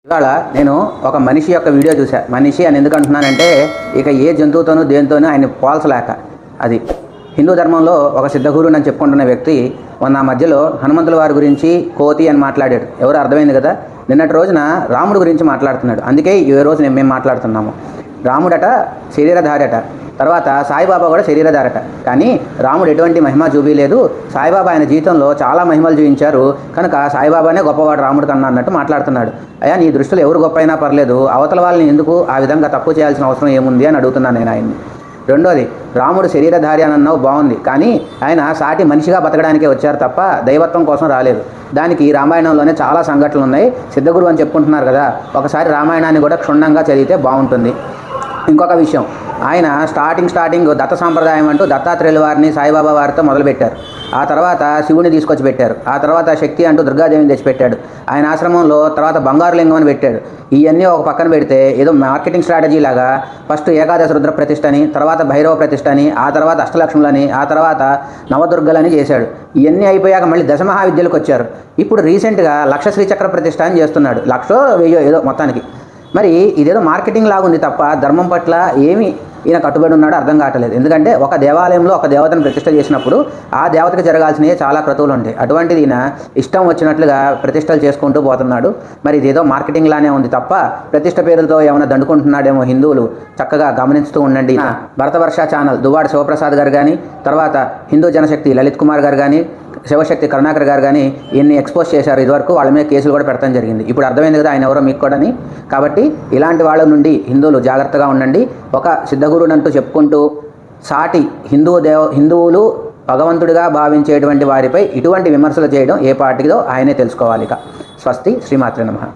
ఇవాళ నేను ఒక మనిషి యొక్క వీడియో చూసా. మనిషి అని ఎందుకు అంటున్నానంటే ఇక ఏ జంతువుతోనూ దేనితోనూ ఆయన పోల్చలేక. అది హిందూ ధర్మంలో ఒక సిద్ధగురువు అని చెప్పుకుంటున్న వ్యక్తి మొన్న మధ్యలో హనుమంతుల వారి గురించి కోతి అని మాట్లాడాడు. ఎవరు అర్థమైంది కదా. నిన్నటి రోజున రాముడు గురించి మాట్లాడుతున్నాడు. అందుకే ఈ రోజు మేము మాట్లాడుతున్నాము. రాముడట శరీరధారట, తర్వాత సాయిబాబా కూడా శరీరధారట. కానీ రాముడు ఎటువంటి మహిమ చూపించలేదు. సాయిబాబా ఆయన జీవితంలో చాలా మహిమలు చూపించారు కనుక సాయిబాబానే గొప్పవాడు రాముడు కన్నా అన్నట్టు మాట్లాడుతున్నాడు. అయ్యా, నీ దృష్టిలో ఎవరు గొప్ప అయినా పర్లేదు, అవతల వాళ్ళని ఎందుకు ఆ విధంగా తక్కువ చేయాల్సిన అవసరం ఏముంది అని అడుగుతున్నాను నేను ఆయన్ని. రెండోది, రాముడు శరీరధారి అని అన్నావు, బాగుంది. కానీ ఆయన సాటి మనిషిగా బతకడానికే వచ్చారు తప్ప దైవత్వం కోసం రాలేదు. దానికి రామాయణంలోనే చాలా సంఘటనలు ఉన్నాయి. సిద్ధగురు అని చెప్పుకుంటున్నారు కదా, ఒకసారి రామాయణాన్ని కూడా క్షుణ్ణంగా చదివితే బాగుంటుంది. ఇంకొక విషయం, ఆయన స్టార్టింగ్ దత్త సాంప్రదాయం అంటూ దత్తాత్రేయుల వారిని సాయిబాబా వారితో మొదలుపెట్టారు. ఆ తర్వాత శివుని తీసుకొచ్చి పెట్టారు. ఆ తర్వాత శక్తి అంటూ దుర్గాదేవిని తెచ్చిపెట్టాడు. ఆయన ఆశ్రమంలో తర్వాత బంగారు లింగం అని పెట్టాడు. ఇవన్నీ ఒక పక్కన పెడితే ఏదో మార్కెటింగ్ స్ట్రాటజీ లాగా ఫస్ట్ ఏకాదశ రుద్ర ప్రతిష్ఠ అని, తర్వాత భైరవ ప్రతిష్ఠ అని, ఆ తర్వాత అష్టలక్ష్ములని, ఆ తర్వాత నవదుర్గలని చేశాడు. ఇవన్నీ అయిపోయాక మళ్ళీ దశమహావిద్యలకు వచ్చారు. ఇప్పుడు రీసెంట్గా లక్ష శ్రీచక్ర ప్రతిష్ఠ అని చేస్తున్నాడు. 1,00,000 ఏదో మొత్తానికి. మరి ఇదేదో మార్కెటింగ్ లాగుంది తప్ప ధర్మం పట్ల ఏమి ఈయన కట్టుబడి ఉన్నాడో అర్థం కావట్లేదు. ఎందుకంటే ఒక దేవాలయంలో ఒక దేవతను ప్రతిష్ఠ చేసినప్పుడు ఆ దేవతకి జరగాల్సినవి చాలా క్రతువులు ఉంటాయి. అటువంటిది ఈయన ఇష్టం వచ్చినట్లుగా ప్రతిష్టలు చేసుకుంటూ పోతున్నాడు. మరి ఇదేదో మార్కెటింగ్ లానే ఉంది తప్ప ప్రతిష్ఠ పేరుతో ఏమైనా దండుకుంటున్నాడేమో హిందువులు చక్కగా గమనిస్తూ ఉండండి. భరతవర్ష ఛానల్ దువ్వాడ శివప్రసాద్ గారు కానీ, తర్వాత హిందూ జనశక్తి లలిత్ కుమార్ గారు కానీ, శివశక్తి కరుణాకర్ గారు కానీ ఎన్ని ఎక్స్పోజ్ చేశారు. ఇదివరకు వాళ్ళ మీద కేసులు కూడా పెడతాం జరిగింది. ఇప్పుడు అర్థమైంది కదా ఆయన ఎవరో మీకు కూడా. కాబట్టి ఇలాంటి వాళ్ళ నుండి హిందువులు జాగ్రత్తగా ఉండండి. ఒక సిద్ధగురునంటూ చెప్పుకుంటూ సాటి హిందువులు భగవంతుడిగా భావించేటువంటి వారిపై ఇటువంటి విమర్శలు చేయడం ఏ పార్టీదో ఆయనే తెలుసుకోవాలి. ఇక స్వస్తి, శ్రీమాత్రే నమః.